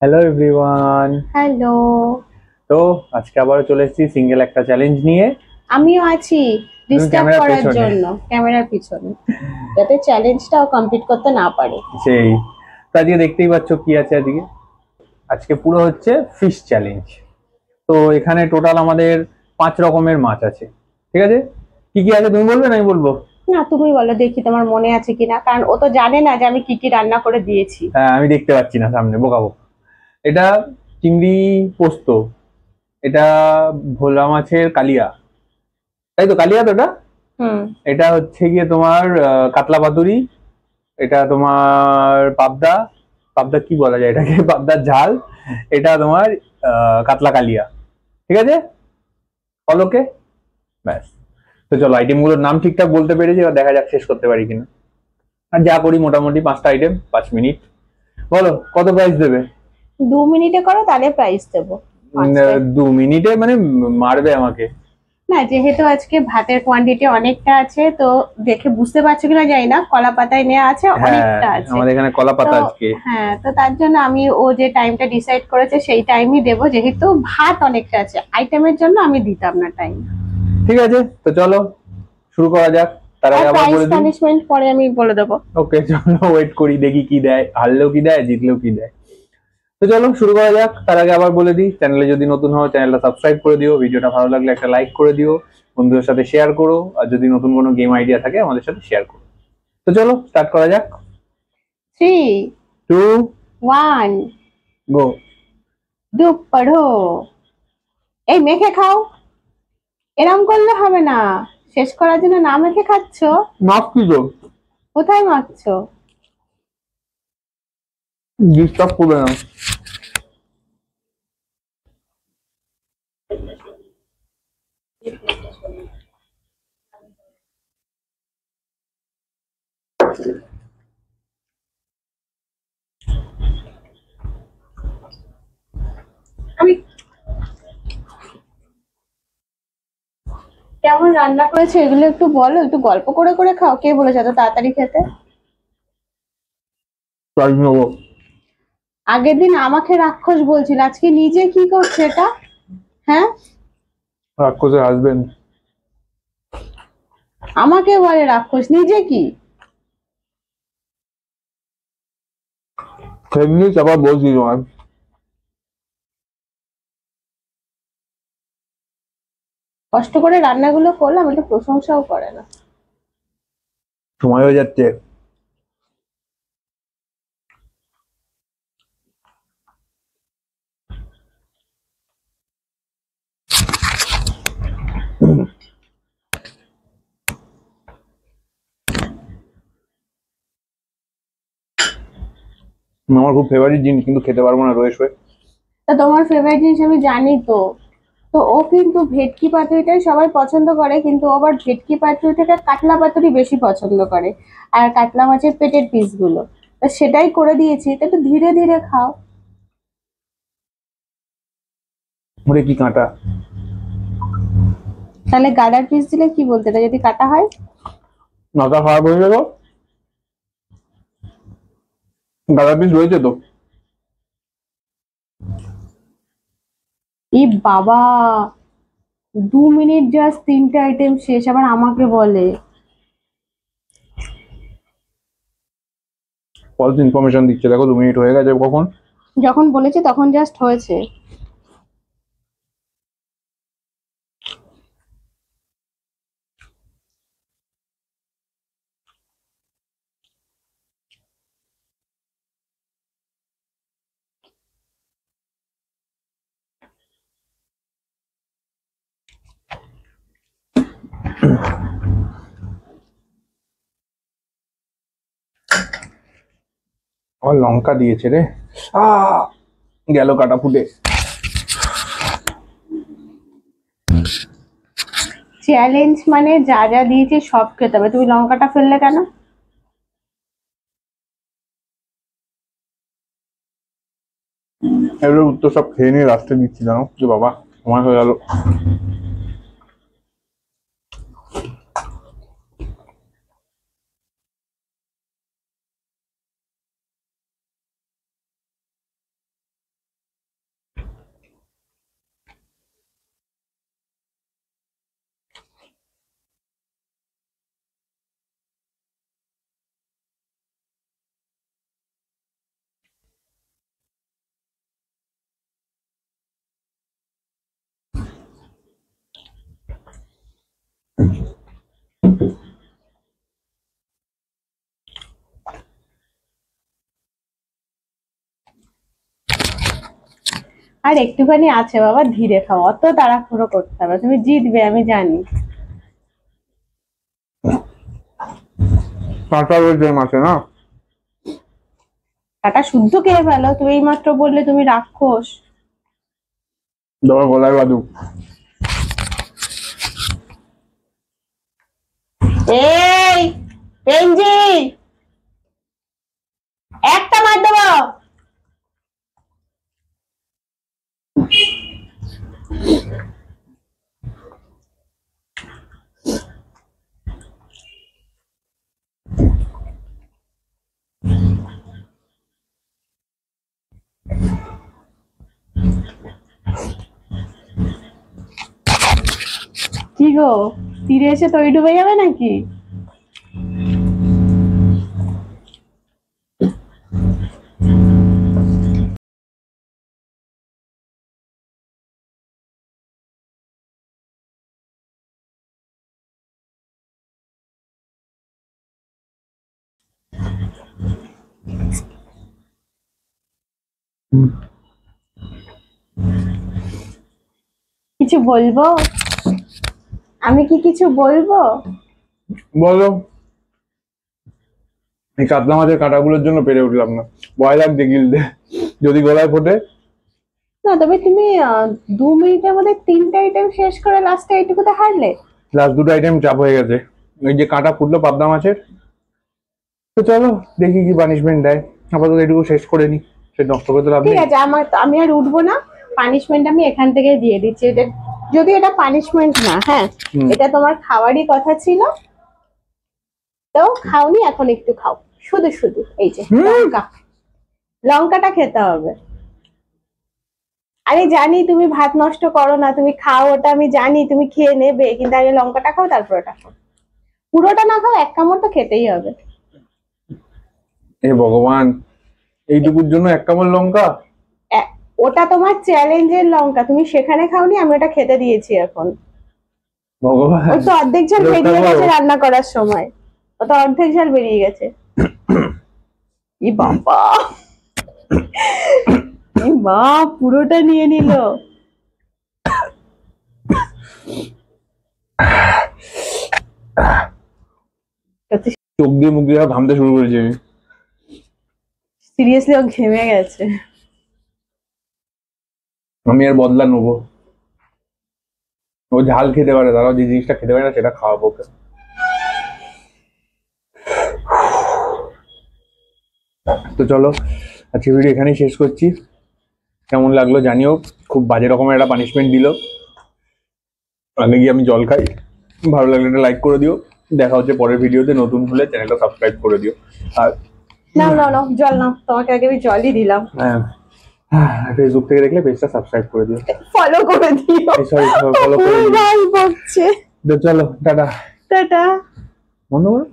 Hello everyone. Hello. তো আজকে আবারও চলে এসেছি সিঙ্গেল একটা চ্যালেঞ্জ নিয়ে। আমিও আছি তুমি ডিস্টার্ব ক্যামেরার করার পেছনে। জন্য ক্যামেরার পিছনে, যাতে চ্যালেঞ্জটাও কমপ্লিট করতে না পারে। সেই, তো আজকে দেখতেই পাচ্ছ কি আছে আজকে। আজকে পুরো হচ্ছে ফিশ চ্যালেঞ্জ। তো এখানে টোটাল আমাদের 5 রকমের মাছ আছে। ঠিক আছে, কি কি আছে তুমি বলবে না আমি বলবো? না, তুমি বলো দেখি তোমার মনে আছে কিনা, কারণ ও তো জানে না যে আমি কি কি রান্না করে দিয়েছি। হ্যাঁ, আমি দেখতে পাচ্ছি না সামনে, বোকাবো। এটা চিংড়ি পোস্ত, এটা ভোলা মাছের কালিয়া, তাই তো কালিয়া তো এটা। হুম। এটা হচ্ছে গিয়ে তোমার কাতলা পাতুরি। এটা তোমার পাবদা, পাবদা কি বলা যায় এটাকে, পাবদার ঝাল। এটা তোমার কাতলা কালিয়া। ঠিক আছে, ফলোকে, ব্যাস। তো চলো আইটেম গুলোর নাম ঠিকঠাক বলতে পেরেছি, এবার দেখা যাক শেষ করতে পারি কিনা। আর যা করি মোটামুটি 5টা আইটেম 5 মিনিট। বলো কত প্রাইস দেবে? 2 মিনিটে করো, তাহলে প্রাইস দেবো 5টায়। 2 মিনিটে মানে মারবে আমাকে। না, যেহেতু আজকে ভাতের কোয়ান্টিটি অনেকটা আছে, তো দেখে বুঝতে পারছো কিনা জানি না, কলা পাতায় নেওয়া আছে, হ্যাঁ, অনেকটা আছে। আমাদের এখানে কলা তো পাতা আজকে। হ্যাঁ, তো তার জন্য আমি ও যে টাইমটা ডিসাইড করেছে সেই টাইমই দেবো, যেহেতু ভাত অনেকটা আছে, আইটেমের জন্য আমি দিতাম না টাইম। ঠিক আছে, তো চলো শুরু করা যাক। তার আর আগে আবার প্রাইস বলে দিই। পানিশমেন্ট পরে আমি বলে দেবো। ওকে, চলো ওয়েট করি, দেখি কি দেয়, হারলেও কি দেয় জিতলেও কি দেয়। তো চলো শুরু করা যাক। তার আগে আবার বলে দিই, চ্যানেলে যদি নতুন হও চ্যানেলটা সাবস্ক্রাইব করে দিও, ভিডিওটা ভালো লাগলে একটা লাইক করে দিও, বন্ধুদের সাথে শেয়ার করো, আর যদি নতুন কোনো গেম আইডিয়া থাকে আমাদের সাথে শেয়ার করো। তো চলো স্টার্ট করা যাক। 3, টু, 1, গো। ডুব পড়ো। এই মেখে খাও, এরম করলে হবে না। শেষ করার জন্য না মেখে খাচ্ছো? মাফ কি তো, কোথায় মাখছো? ডিস্টার্ব করবে না। আমি কেমন রান্না করেছে এগুলো একটু বলো, একটু গল্প করে করে খাও। কে বলেছে এত তাড়াতাড়ি খেতে? প্রাইজ নেবো। আগের দিন আমাকে রাক্ষস বলছিল, আজকে নিজে কি করছে এটা? হ্যাঁ, রাক্ষসের হাজবেন্ড। আমাকে বলে রাক্ষস, নিজে কি? সেমনি আবার বলছি তোমার। কষ্ট করে রান্নাগুলো করলাম, একটু প্রশংসাও করে না। সময় হয়ে যাচ্ছে। আমার খুব ফেভারিট জিনিস, কিন্তু খেতে পারবো না রয়ে শোয়ে। তা তোমার ফেভারিট জিনিস আমি জানি তো। তো ও কিন্তু ভেটকি পাতুরিটাই সবাই পছন্দ করে, কিন্তু ও আবার ভেটকি পাতুরি থেকে কাতলা পাতুরি বেশি পছন্দ করে, আর কাতলা মাছের পেটের পিসগুলো। তো সেটাই করে দিয়েছি, তো একটু ধীরে ধীরে খাও। ওরে কি কাঁটা। তাহলে গাদার পিস দিলে কি বলতে, এটা যদি কাটা হয়? মাথা খারাপ হয়ে গেল, গাদা পিস রয়েছে তো। ই বাবা, 2 মিনিট জাস্ট 3টে আইটেম শেষ, আবার আমাকে বলে। ফলস ইনফরমেশন দিচ্ছে, দেখো 2 মিনিট হয়ে গেছে কখন। যখন বলেছে তখন জাস্ট হয়েছে। আমার লঙ্কা দিয়েছে রে, আ গেল কাটা ফুটে। চ্যালেঞ্জ মানে যা যা দিয়েছি সব খেতে হবে, তুমি লঙ্কাটা ফেললে কেন? এগুলো উত্তর সব খেয়ে নিয়ে লাস্টে দিচ্ছি, জানো যে বাবা সময় হয়ে গেল। আর একটুখানি আছে বাবা, ধীরে খাও, অত তাড়াহুড়ো করতে হবে, তুমি জিতবে আমি জানি। কাঁচা রয়েছে মাছে না, কাটা শুদ্ধ খেয়ে ফেলো, তুমি এই মাত্র বললে তুমি রাক্ষস। তোমার গলায় বাদু। এই পেনজি, একটা মার দেবো। কি গো, তীরে এসে তৈ ডুবে যাবে নাকি? কিছু বলবো? আমি কি কিছু বলবো? বলো। এই কাতলা মাছের কাঁটাগুলোর জন্য পেরে উঠলাম না, ভয় লাগছে গিলতে, যদি গলায় ফোটে। না তবে তুমি 2 মিনিটের মধ্যে 3টে আইটেম শেষ করে লাস্টে এইটুকুতে হারলে। লাস্ট দুটো আইটেম চাপ হয়ে গেছে, ওই যে কাঁটা ফুটলো পাবদা মাছের। তো চলো দেখি কি পানিশমেন্ট দেয়, আপাতত এটুকু শেষ করে নি, সে নষ্ট করতে লাভ ঠিক নেই। আছে, আমি আর উঠবো না, পানিশমেন্ট আমি এখান থেকে দিয়ে দিচ্ছি। এটা যদি এটা পানিশমেন্ট না, হ্যাঁ এটা তোমার খাওয়ারই কথা ছিল, তো খাওনি, এখন একটু খাও, শুধু শুধু এই যে লঙ্কা, লঙ্কাটা খেতে হবে। আরে জানি তুমি ভাত নষ্ট করো না, তুমি খাও, ওটা আমি জানি তুমি খেয়ে নেবে, কিন্তু আগে লঙ্কাটা খাও তারপর ওটা খাও। পুরোটা না খাও, এক কামড় তো খেতেই হবে। এ ভগবান, এইটুকুর জন্য এক কামড় লঙ্কা? ওটা তোমার চ্যালেঞ্জের লঙ্কা, তুমি সেখানে খাওনি, আমি ওটা খেতে দিয়েছি এখন। ভগবান, ওই তো অর্ধেক ঝাল বেরিয়ে গেছে রান্না করার সময়, ওটা অর্ধেক ঝাল বেরিয়ে গেছে। ই বাবা, ই মা, পুরোটা নিয়ে নিল। চোখ দিয়ে মুখ দিয়ে ঘামতে শুরু করেছি আমি। সিরিয়াসলি ও ঘেমে গেছে। আমি আর বদলা নেবো, ও ঝাল খেতে পারে, তারাও যে জিনিসটা খেতে পারে না সেটা খাওয়াবো ওকে। তো চলো আজকে ভিডিও এখানেই শেষ করছি, কেমন লাগলো জানিও। খুব বাজে রকমের একটা পানিশমেন্ট দিল, আগে গিয়ে আমি জল খাই। ভালো লাগলে একটা লাইক করে দিও, দেখা হচ্ছে পরের ভিডিওতে, নতুন হলে চ্যানেলটা সাবস্ক্রাইব করে দিও। আর না না না, জল না, তোমাকে আগে আমি জলই দিলাম। হ্যাঁ, ফেসবুক থেকে দেখলে পেজটা সাবস্ক্রাইব করে দিও, ফলো করে দিও। সরি ফলো করে দিও। ভাই বকছে। তো চলো টাটা। টাটা। বন্ধ করো।